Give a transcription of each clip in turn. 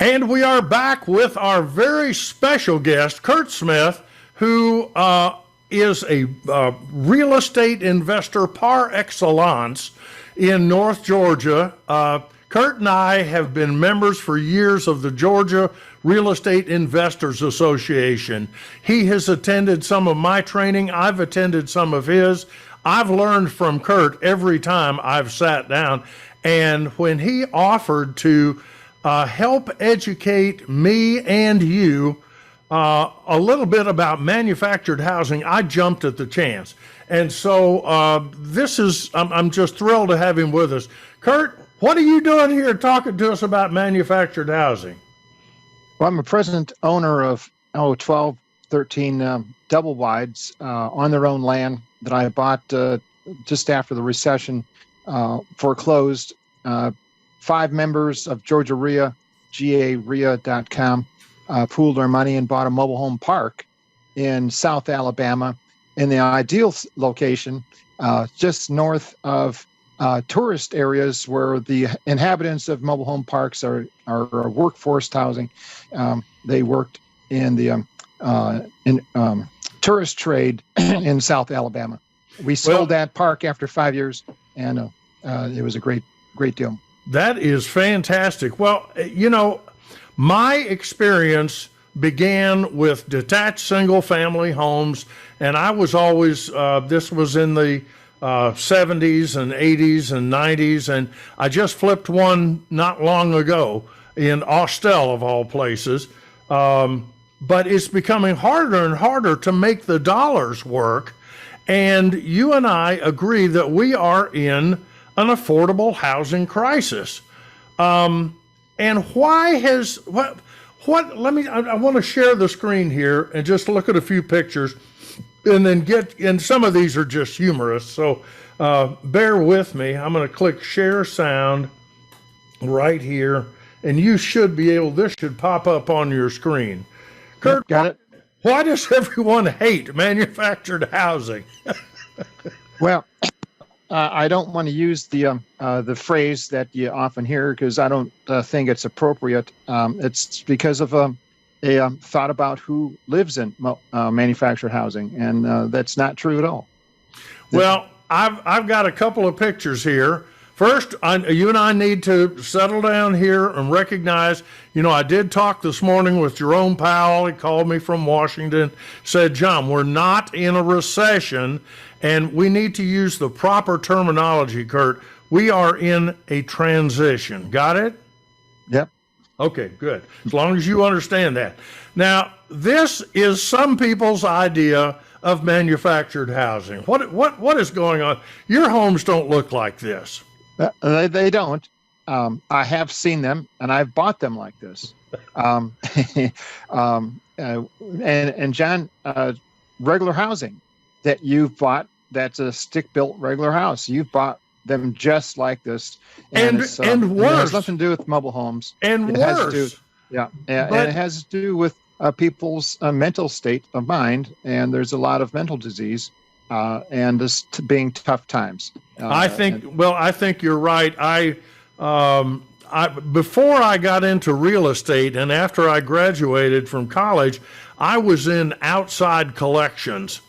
And we are back with our very special guest, Curt Smith, who is a real estate investor par excellence in North Georgia. Curt and I have been members for years of the Georgia Real Estate Investors Association. He has attended some of my training. I've attended some of his. I've learned from Curt every time I've sat down. And when he offered to help educate me and you a little bit about manufactured housing, I jumped at the chance. And so I'm just thrilled to have him with us. Curt, what are you doing here talking to us about manufactured housing? Well, I'm a present owner of 12, 13 double wides on their own land that I bought just after the recession, foreclosed. 5 members of Georgia REIA, GAREIA.com, pooled their money and bought a mobile home park in South Alabama in the ideal location, just north of tourist areas where the inhabitants of mobile home parks are workforce housing. They worked in the tourist trade in South Alabama. We sold that park after 5 years, and it was a great deal. That is fantastic. Well, my experience began with detached single-family homes, and I was always, this was in the 70s and 80s and 90s, and I just flipped one not long ago in Austell, of all places. But it's becoming harder and harder to make the dollars work, and you and I agree that we are in an affordable housing crisis. And why has, I want to share the screen here and just look at a few pictures and then and some of these are just humorous. So bear with me. I'm going to click share sound right here, and you should be able, this should pop up on your screen. Curt, got it. Why does everyone hate manufactured housing? Well, I don't want to use the phrase that you often hear because I don't think it's appropriate. It's because of a thought about who lives in manufactured housing, and that's not true at all. Well, I've got a couple of pictures here. First, you and I need to settle down here and recognize, I did talk this morning with Jerome Powell. He called me from Washington, said, John, we're not in a recession, and we need to use the proper terminology, Curt. We are in a transition. Got it? Yep. Okay, good. As long as you understand that. Now, this is some people's idea of manufactured housing. What is going on? Your homes don't look like this. They don't. I have seen them, and I've bought them like this. And John, regular housing that you've bought, that's a stick-built regular house. You've bought them just like this. And worse. It has nothing to do with mobile homes. And worse. And it has to do with people's mental state of mind, and there's a lot of mental disease. And this being tough times. I think you're right. Before I got into real estate and after I graduated from college, I was in outside collections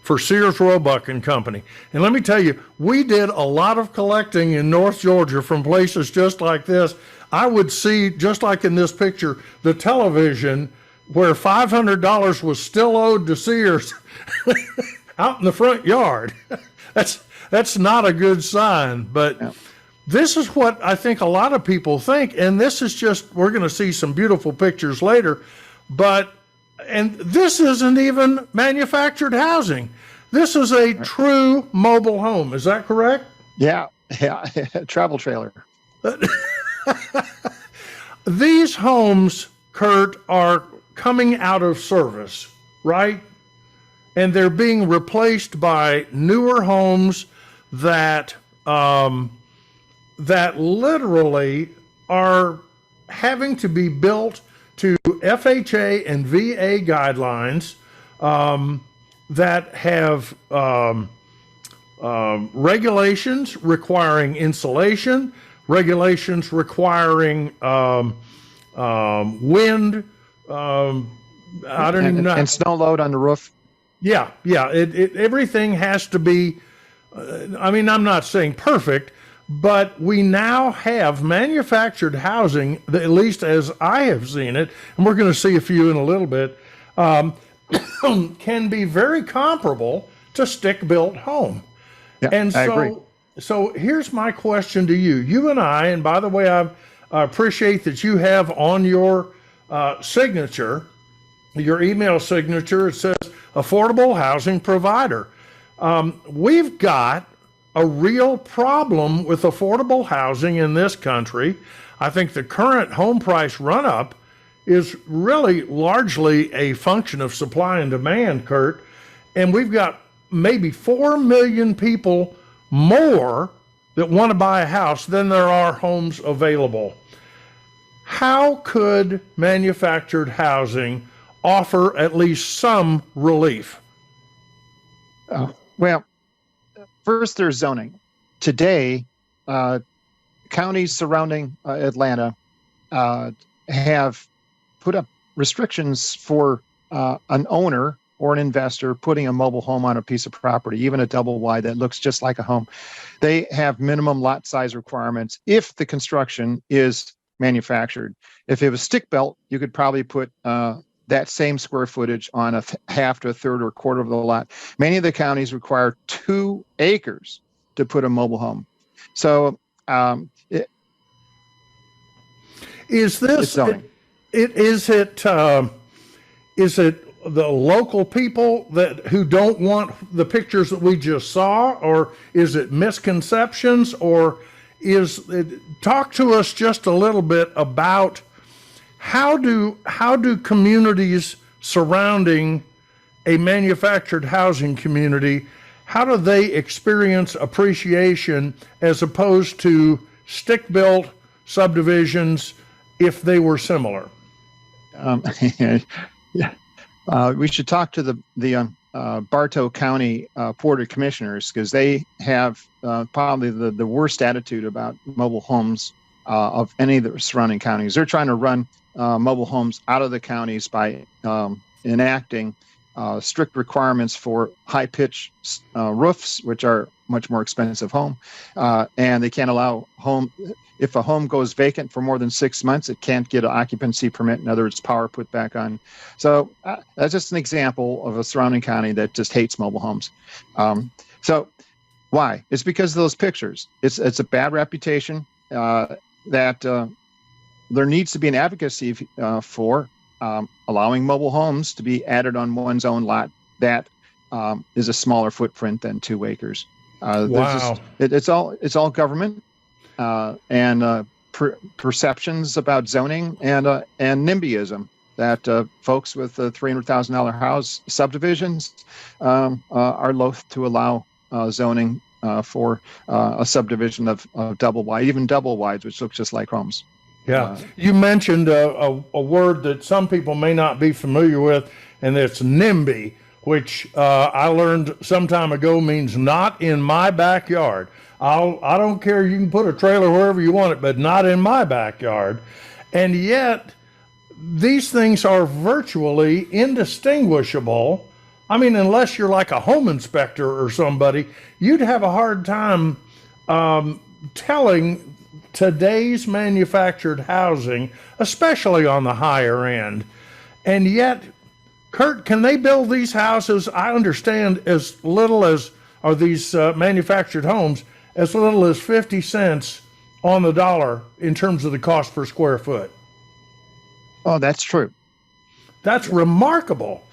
for Sears Roebuck and Company. And let me tell you, we did a lot of collecting in North Georgia from places just like this. I would see, just like in this picture, the television where $500 was still owed to Sears out in the front yard. That's not a good sign, but this is what I think a lot of people think, and this is just, we're going to see some beautiful pictures later, and this isn't even manufactured housing. This is a true mobile home. Is that correct? Yeah, travel trailer. These homes, Curt, are coming out of service, right? And they're being replaced by newer homes that literally are having to be built to FHA and VA guidelines that have regulations requiring insulation, regulations requiring wind. I don't even know. And snow load on the roof. Yeah, yeah. Everything has to be. I mean, I'm not saying perfect, but we now have manufactured housing, that, at least as I have seen it, and we're going to see a few in a little bit, can be very comparable to stick-built home. Yeah, And I agree. so here's my question to you. You and I, and by the way, I appreciate that you have on your signature, your email signature, it says affordable housing provider. We've got a real problem with affordable housing in this country. I think the current home price run up is really largely a function of supply and demand, Curt. And we've got maybe 4 million people more that want to buy a house than there are homes available. How could manufactured housing offer at least some relief? Well, first there's zoning. Today, counties surrounding Atlanta have put up restrictions for an owner or an investor putting a mobile home on a piece of property, even a double wide that looks just like a home. They have minimum lot size requirements if the construction is manufactured. If it was stick built, you could probably put that same square footage on a half to a third or a quarter of the lot. Many of the counties require 2 acres to put a mobile home. So Is this zoning. is it the local people who don't want the pictures that we just saw, or is it misconceptions, or talk to us just a little bit about how do communities surrounding a manufactured housing community, how do they experience appreciation as opposed to stick-built subdivisions if they were similar? Yeah. We should talk to the Bartow County Board of Commissioners, because they have probably the worst attitude about mobile homes of any of the surrounding counties. They're trying to run mobile homes out of the counties by enacting strict requirements for high-pitch roofs, which are much more expensive home, and they can't allow if a home goes vacant for more than 6 months, it can't get an occupancy permit. In other words, power put back on. So that's just an example of a surrounding county that just hates mobile homes. So why? It's because of those pictures. It's a bad reputation that there needs to be an advocacy for allowing mobile homes to be added on one's own lot that is a smaller footprint than 2 acres. Wow. It's all government and perceptions about zoning and NIMBYism that folks with $300,000 house subdivisions are loath to allow zoning for a subdivision of double wide, even double wides, which look just like homes. Yeah, you mentioned a word that some people may not be familiar with, and it's NIMBY, which I learned some time ago means not in my backyard. I don't care, you can put a trailer wherever you want it, but not in my backyard. And yet, these things are virtually indistinguishable. I mean, unless you're like a home inspector or somebody, you'd have a hard time telling today's manufactured housing, especially on the higher end. And yet, Curt, can they build these houses, I understand, as little as, or these manufactured homes, as little as 50 cents on the dollar in terms of the cost per square foot? Oh, that's true. That's remarkable.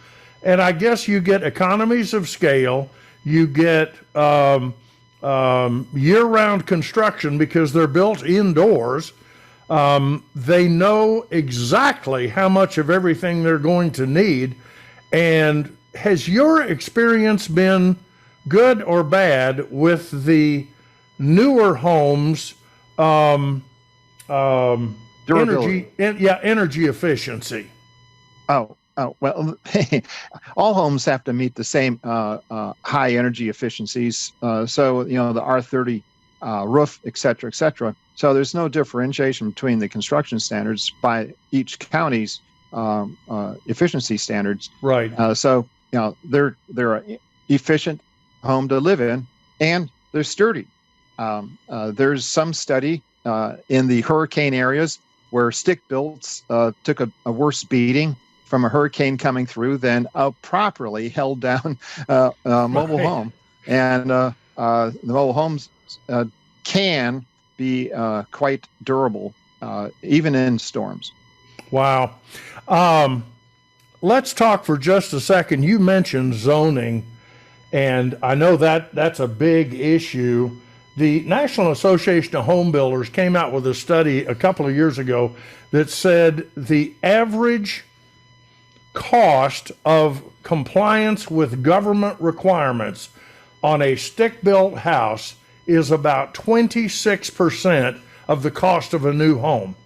And I guess you get economies of scale, you get year-round construction because they're built indoors. They know exactly how much of everything they're going to need. And has your experience been good or bad with the newer homes, energy efficiency? Oh, well, all homes have to meet the same high energy efficiencies. So, the R30 roof, et cetera, et cetera. So there's no differentiation between the construction standards by each county's efficiency standards. Right. So they're an efficient home to live in, and they're sturdy. There's some study in the hurricane areas where stick builts took a worse beating from a hurricane coming through than a properly held down mobile home. And the mobile homes can be quite durable, even in storms. Wow. Let's talk for just a second. You mentioned zoning, and I know that that's a big issue. The National Association of Home Builders came out with a study a couple of years ago that said the average cost of compliance with government requirements on a stick-built house is about 26% of the cost of a new home.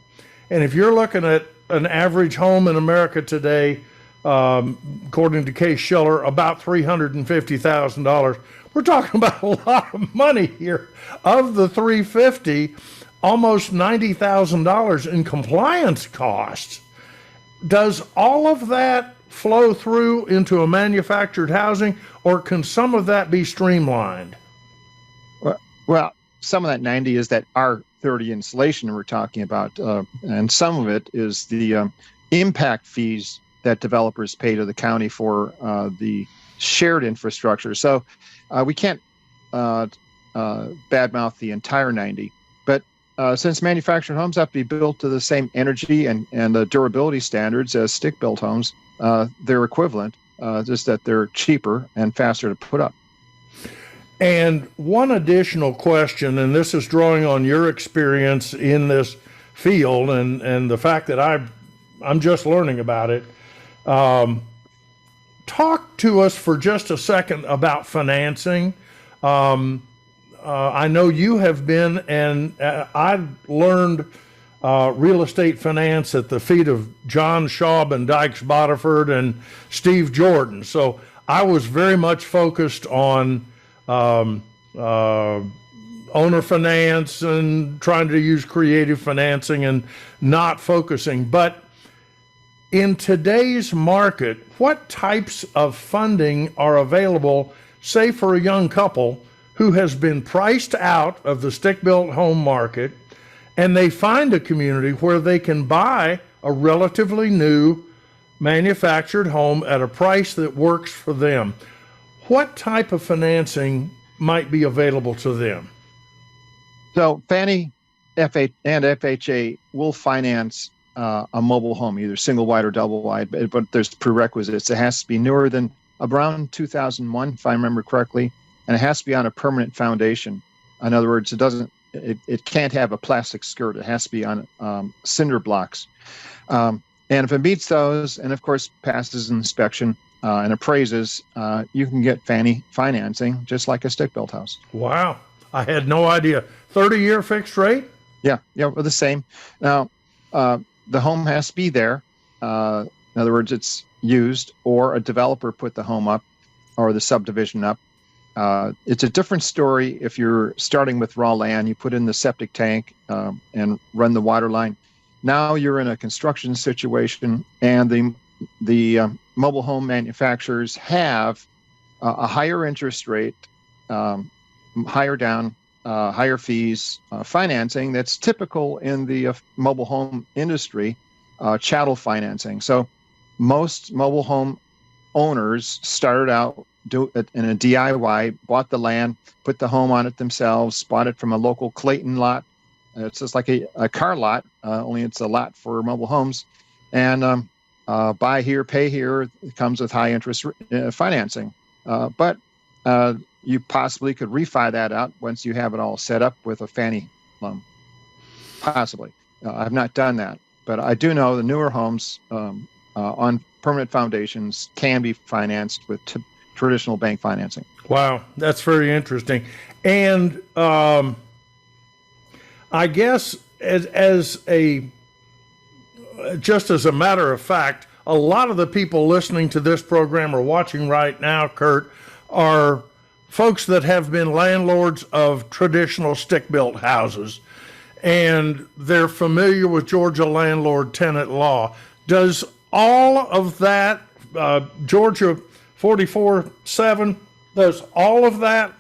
And if you're looking at an average home in America today, according to Case Shiller, about $350,000. We're talking about a lot of money here. Of the $350,000, almost $90,000 in compliance costs. Does all of that flow through into a manufactured housing, or can some of that be streamlined? Well, some of that 90 is that R30 insulation we're talking about, and some of it is the impact fees that developers pay to the county for the shared infrastructure. So we can't badmouth the entire 90, but since manufactured homes have to be built to the same energy and the durability standards as stick-built homes, they're equivalent, just that they're cheaper and faster to put up. And one additional question, and this is drawing on your experience in this field and the fact that I'm just learning about it. Talk to us for just a second about financing. I know you have been, and I learned real estate finance at the feet of John Schaub and Dykes Boddiford and Steve Jordan. So I was very much focused on owner finance and trying to use creative financing and not focusing. But in today's market, what types of funding are available, say for a young couple who has been priced out of the stick-built home market, and they find a community where they can buy a relatively new manufactured home at a price that works for them? What type of financing might be available to them? So Fannie and FHA will finance a mobile home, either single wide or double wide, but there's prerequisites. It has to be newer than around 2001, if I remember correctly, and it has to be on a permanent foundation. In other words, it can't have a plastic skirt. It has to be on cinder blocks. And if it meets those, and of course passes inspection and appraises, you can get Fannie financing just like a stick-built house. Wow, I had no idea. 30-year fixed rate? Yeah, we're the same. Now, the home has to be there. In other words, it's used, or a developer put the home up or the subdivision up. It's a different story if you're starting with raw land. You put in the septic tank and run the water line. Now you're in a construction situation, and the mobile home manufacturers have a higher interest rate, higher down, higher fees, financing that's typical in the mobile home industry, chattel financing. So most mobile home owners started out in a DIY, bought the land, put the home on it themselves, bought it from a local Clayton lot. It's just like a car lot, only it's a lot for mobile homes. And buy here, pay here. It comes with high interest financing. But you possibly could refi that out once you have it all set up with a Fannie loan. Possibly. I've not done that. But I do know the newer homes on permanent foundations can be financed with traditional bank financing. Wow, that's very interesting. And I guess as a matter of fact, a lot of the people listening to this program or watching right now, Curt, are folks that have been landlords of traditional stick-built houses. and they're familiar with Georgia landlord-tenant law. Does all of that, Georgia 44-7, does all of that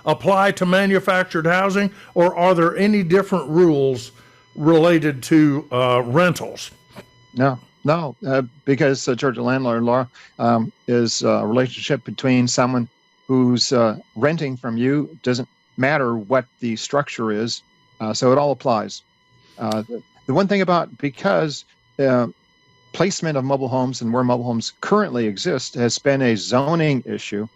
apply to manufactured housing, or are there any different rules related to rentals? No, because Georgia landlord law is a relationship between someone who's renting from you. Doesn't matter what the structure is, so it all applies. The one thing about, because placement of mobile homes and where mobile homes currently exist has been a zoning issue.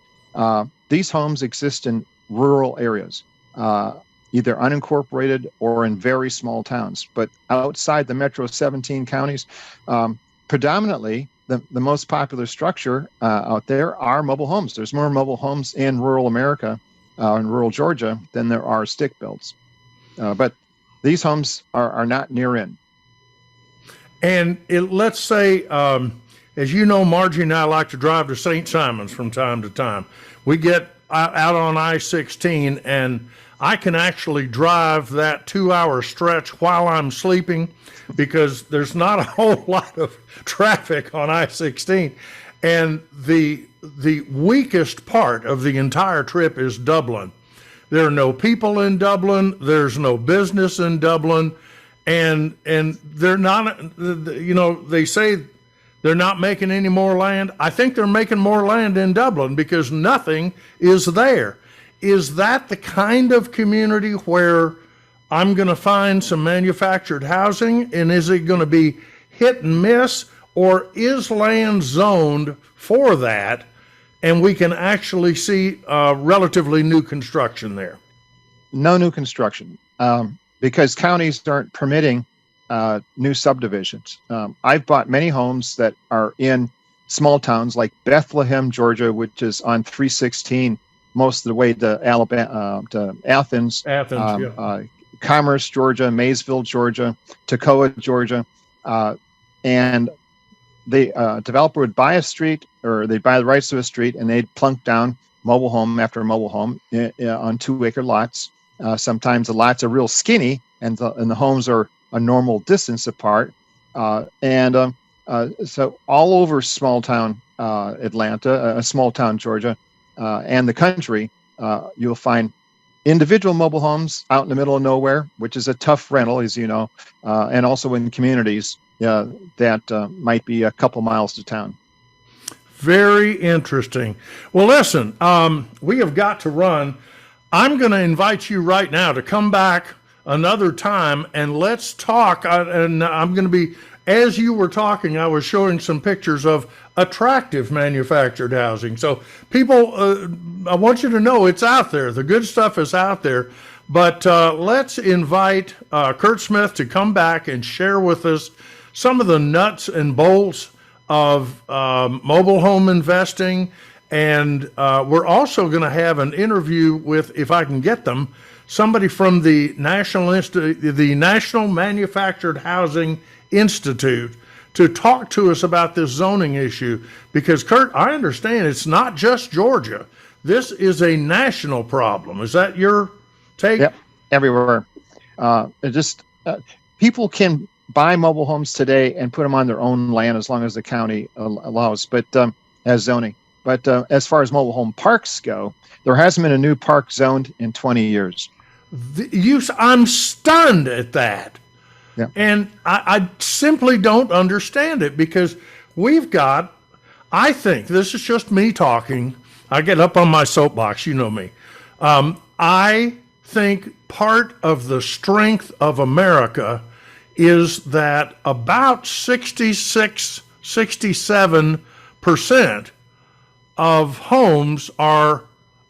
These homes exist in rural areas, either unincorporated or in very small towns. But outside the metro 17 counties, predominantly the most popular structure out there are mobile homes. There's more mobile homes in rural America, in rural Georgia, than there are stick builds. But these homes are not near in. And let's say, as you know, Margie and I like to drive to St. Simons from time to time. We get out on I-16, and I can actually drive that 2-hour stretch while I'm sleeping, because there's not a whole lot of traffic on I-16. And the weakest part of the entire trip is Dublin. There are no people in Dublin. There's no business in Dublin. And they're not, they say they're not making any more land. I think they're making more land in Dublin because nothing is there. Is that the kind of community where I'm going to find some manufactured housing? And is it going to be hit and miss, or is land zoned for that and we can actually see relatively new construction there? No new construction. Because counties aren't permitting new subdivisions. I've bought many homes that are in small towns like Bethlehem, Georgia, which is on 316 most of the way to Alabama, to Athens, Commerce, Georgia, Maysville, Georgia, Toccoa, Georgia, and the developer would buy a street, or they'd buy the rights to a street, and they'd plunk down mobile home after mobile home on 2-acre lots. Sometimes the lots are real skinny, and the homes are a normal distance apart. So all over small town Atlanta, small town Georgia, and the country, you'll find individual mobile homes out in the middle of nowhere, which is a tough rental, as you know, and also in communities that might be a couple miles to town. Very interesting. Well, listen, we have got to run. I'm going to invite you right now to come back another time and let's talk. And I'm going to be, as you were talking, I was showing some pictures of attractive manufactured housing. So people, I want you to know it's out there. The good stuff is out there. But let's invite Curt Smith to come back and share with us some of the nuts and bolts of mobile home investing. And we're also going to have an interview with, if I can get them, somebody from the National Manufactured Housing Institute to talk to us about this zoning issue. Because, Curt, I understand it's not just Georgia. This is a national problem. Is that your take? Yep, everywhere. People can buy mobile homes today and put them on their own land as long as the county allows, but as zoning. But as far as mobile home parks go, there hasn't been a new park zoned in 20 years. I'm stunned at that. Yeah. And I simply don't understand it, because we've got, I think, this is just me talking. I get up on my soapbox, you know me. I think part of the strength of America is that about 66, 67% of homes are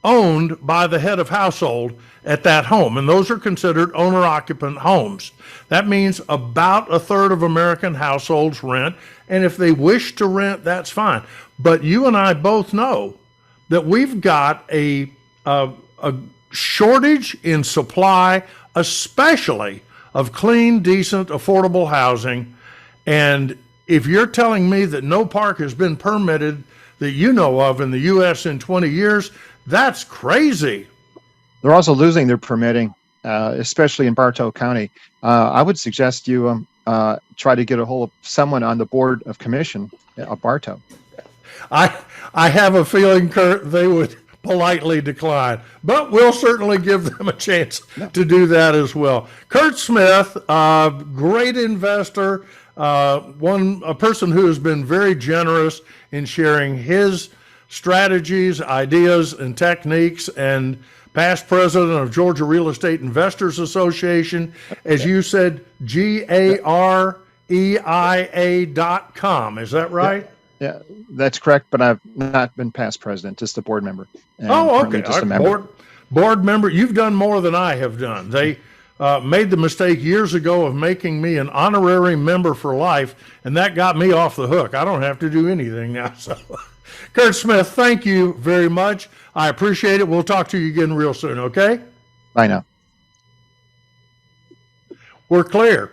owned by the head of household at that home, and those are considered owner-occupant homes. That means about a third of American households rent, and if they wish to rent, that's fine. But you and I both know that we've got a shortage in supply, especially of clean, decent, affordable housing. And if you're telling me that no park has been permitted that you know of in the U.S. in 20 years, that's crazy. They're also losing their permitting especially in Bartow County. I would suggest you try to get a hold of someone on the Board of Commission of Bartow. I have a feeling, Curt, they would politely decline, but we'll certainly give them a chance to do that as well. Curt Smith, great investor, a person who has been very generous in sharing his strategies, ideas, and techniques, and past president of Georgia Real Estate Investors Association. As you said, GAREIA.com. Is that right? Yeah, that's correct, but I've not been past president, just a board member. And Oh, currently okay. just a member. Board member. You've done more than I have done. They made the mistake years ago of making me an honorary member for life, and that got me off the hook. I don't have to do anything now. So, Curt Smith, thank you very much. I appreciate it. We'll talk to you again real soon, okay? Bye now. We're clear.